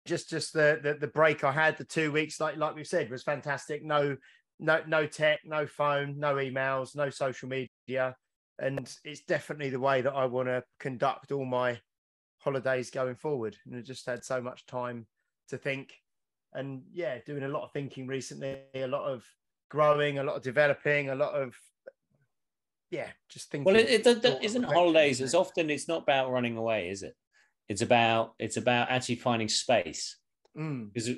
just the break I had, the 2 weeks, like we've said, was fantastic. No tech, no phone, no emails, no social media. And it's definitely the way that I want to conduct all my holidays going forward. And I just had so much time to think, and yeah, doing a lot of thinking recently, a lot of growing, a lot of developing, a lot of just thinking. Well, it isn't holidays as often. It's not about running away, is it? It's about actually finding space. Because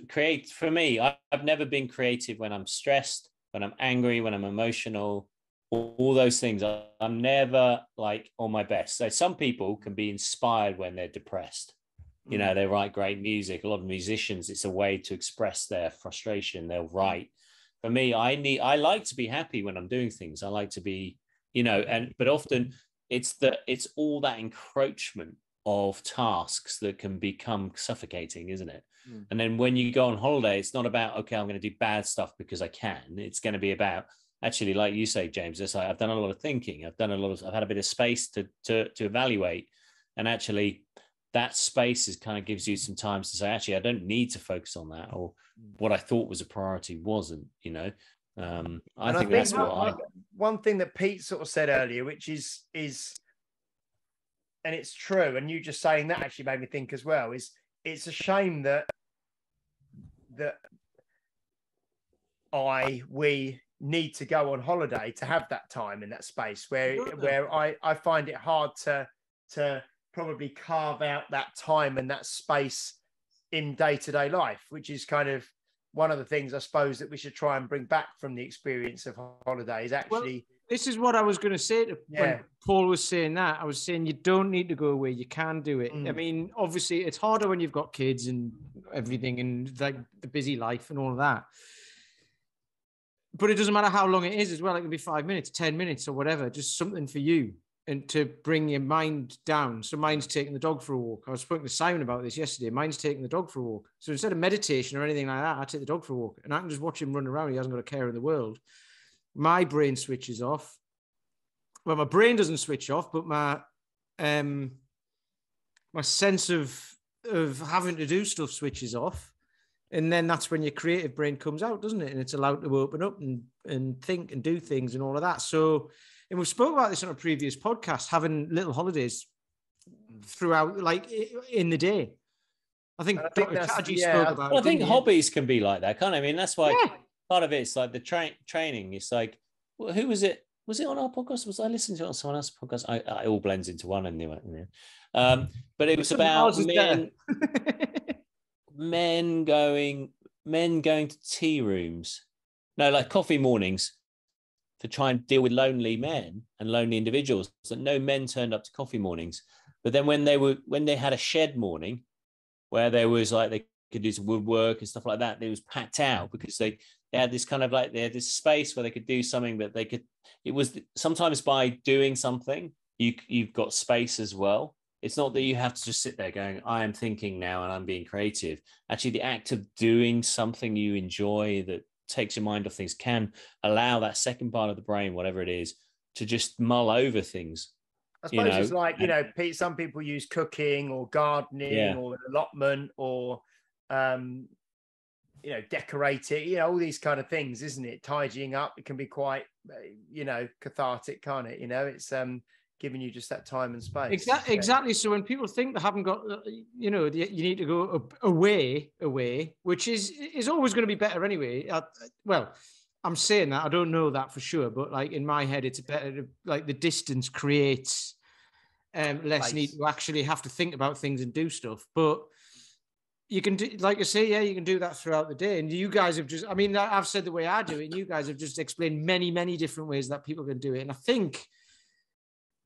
for me, I've never been creative when I'm stressed, when I'm angry, when I'm emotional, all those things. I'm never like on my best. So some people can be inspired when they're depressed. You know, they write great music. A lot of musicians, it's a way to express their frustration. They'll write. For me, I like to be happy when I'm doing things. I like to be, but often it's all that encroachment of tasks that can become suffocating, isn't it? And then when you go on holiday, it's not about, okay, I'm going to do bad stuff because I can. It's going to be about, actually, like you say, James, it's like, I've done a lot of thinking. I've had a bit of space to evaluate. And actually that space kind of gives you some time to say, actually, I don't need to focus on that, or what I thought was a priority wasn't, I think that's one thing that Pete sort of said earlier, which is, and it's true. And you just saying that actually made me think as well, is it's a shame that we need to go on holiday to have that time in that space where I find it hard to probably carve out that time and that space in day-to-day life, which is kind of one of the things I suppose that we should try and bring back from the experience of holidays. Actually, this is what I was going to say when Paul was saying that. I was saying you don't need to go away. You can do it. I mean, obviously, it's harder when you've got kids and everything and like the busy life and all of that. But it doesn't matter how long it is as well. It can be 5 minutes, 10 minutes or whatever, just something for you and to bring your mind down. So mine's taking the dog for a walk. I was speaking to Simon about this yesterday. Mine's taking the dog for a walk. So instead of meditation or anything like that, I take the dog for a walk and I can just watch him run around. He hasn't got a care in the world. My brain switches off. Well, my brain doesn't switch off, but my sense of having to do stuff switches off. And then that's when your creative brain comes out, doesn't it? And it's allowed to open up and think and do things and all of that. So, and we've spoke about this on a previous podcast, having little holidays throughout, like in the day. I think Dr. Chatterjee spoke about it. Well, I think hobbies can be like that, can't I? I mean, that's why part of it's like the training. It's like, well, who was it? Was it on our podcast? Was I listening to it on someone else's podcast? It all blends into one anyway. But it was about men going to tea rooms. No, like coffee mornings to try and deal with lonely men and lonely individuals. So no men turned up to coffee mornings. But then when they had a shed morning where there was like, they could do some woodwork and stuff like that, it was packed out because they had this kind of like, they had this space where they could do something that they could, it was sometimes by doing something, you've got space as well. It's not that you have to just sit there going, I am thinking now and I'm being creative. Actually, the act of doing something you enjoy that takes your mind off things can allow that second part of the brain, whatever it is, to just mull over things. I suppose it's like, Pete, some people use cooking or gardening or an allotment or, decorating, all these kind of things, isn't it? Tidying up. It can be quite, cathartic, can't it? It's giving you just that time and space. Exactly. So when people think they haven't got, you need to go away, which is always going to be better anyway. Well, I'm saying that, I don't know that for sure, but like in my head, it's better, like the distance creates less need to actually have to think about things and do stuff. But you can do, like I say, you can do that throughout the day. And you guys have I've said the way I do it, and you guys have just explained many, many different ways that people can do it. And I think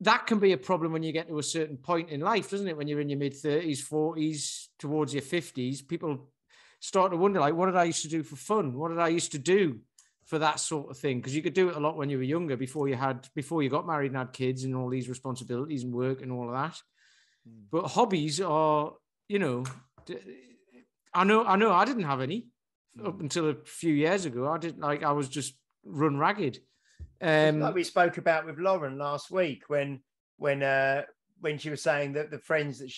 that can be a problem when you get to a certain point in life, doesn't it? When you're in your mid-30s, 40s, towards your 50s, people start to wonder, like, what did I used to do for fun? What did I used to do for that sort of thing? Because you could do it a lot when you were younger, before you got married and had kids and all these responsibilities and work and all of that. But hobbies are, I know I didn't have any up until a few years ago. I was just run ragged. Like we spoke about with Lauren last week when when she was saying that the friends that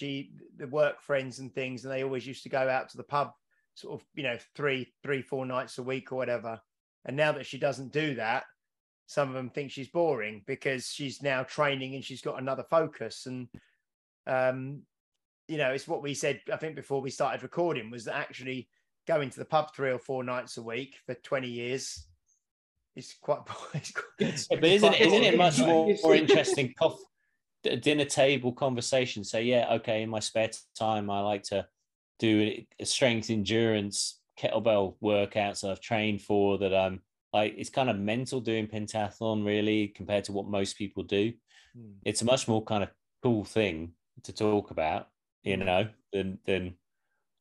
the work friends and things, and they always used to go out to the pub sort of, 3-4 nights a week or whatever. And now that she doesn't do that, some of them think she's boring because she's now training and she's got another focus. And, it's what we said, I think, before we started recording, was that actually going to the pub 3 or 4 nights a week for 20 years is quite but isn't it much more interesting dinner table conversation? Say, yeah, okay, in my spare time I like to do strength endurance kettlebell workouts that I've trained for, that I'm like, it's kind of mental doing pentathlon really compared to what most people do. It's a much more kind of cool thing to talk about, than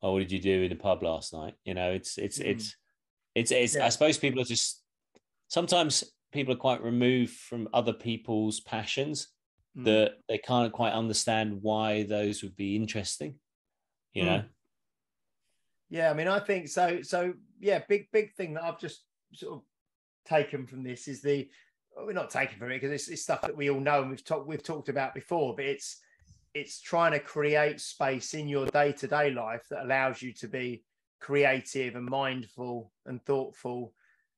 oh, what did you do in the pub last night? It's I suppose people are just, sometimes people are quite removed from other people's passions that they can't quite understand why those would be interesting, Yeah, I mean, I think so. So yeah, big thing that I've just sort of taken from this is we're not taking from it because it's stuff that we all know and we've talked about before, but it's trying to create space in your day-to-day life that allows you to be creative and mindful and thoughtful,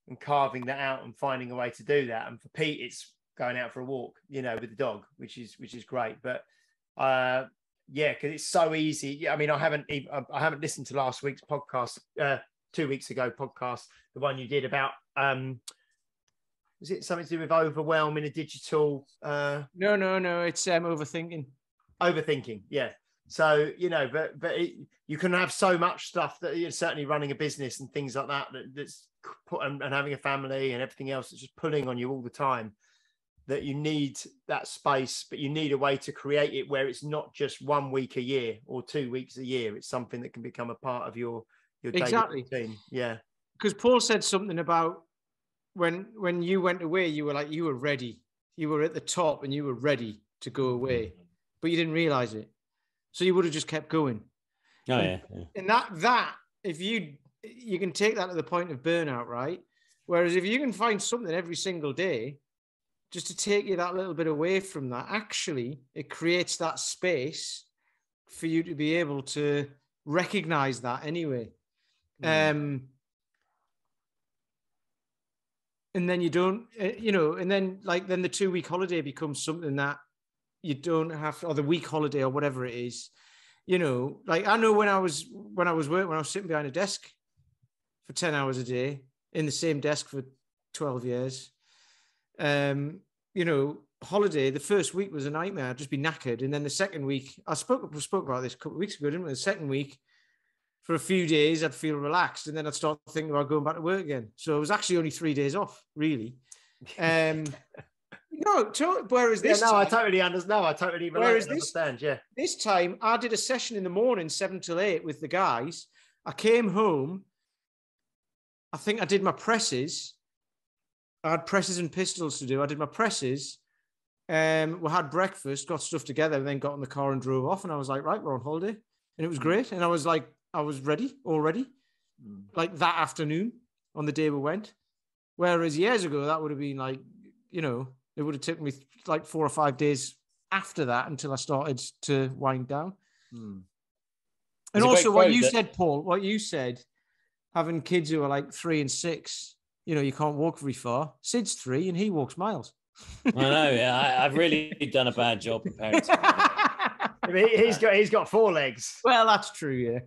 and carving that out and finding a way to do that. And for Pete, it's going out for a walk, with the dog, which is great. But because it's so easy. I mean, I haven't listened to last week's podcast, 2 weeks ago podcast, the one you did about is it something to do with overwhelm in a digital? No, it's overthinking. Yeah. So but you can have so much stuff that you're certainly running a business and things like that's put, and having a family and everything else that's just pulling on you all the time, that you need that space, but you need a way to create it where it's not just 1 week a year or 2 weeks a year. It's something that can become a part of your daily routine. Yeah. Because Paul said something about when you went away, you were ready. You were at the top and you were ready to go away, but you didn't realize it. So you would have just kept going. Oh, yeah. And that if you can take that to the point of burnout, right? Whereas if you can find something every single day just to take you that little bit away from that, actually, it creates that space for you to be able to recognize that anyway. And then you don't, and then then the 2 week holiday becomes something that you don't have to, or the week holiday or whatever it is, I know when I was working, when I was sitting behind a desk for 10 hours a day in the same desk for 12 years, holiday, the first week was a nightmare. I'd just be knackered. And then the second week, I spoke about this a couple of weeks ago, didn't we? The second week, for a few days, I'd feel relaxed. And then I'd start thinking about going back to work again. So it was actually only 3 days off, really. Whereas this time, I totally understand. No, I totally understand. Yeah. This time I did a session in the morning, 7 till 8 with the guys. I came home. I think I did my presses. I had presses and pistols to do. I did my presses. We had breakfast, got stuff together, and then got in the car and drove off. And I was like, right, we're on holiday. And it was great. And I was like, I was ready already, like that afternoon on the day we went. Whereas years ago, that would have been like, it would have taken me like 4 or 5 days after that until I started to wind down. And also what you said, Paul, having kids who are like 3 and 6, you can't walk very far. Sid's 3 and he walks miles. I know. Yeah, I've really done a bad job preparing. He's got 4 legs. Well, that's true. Yeah.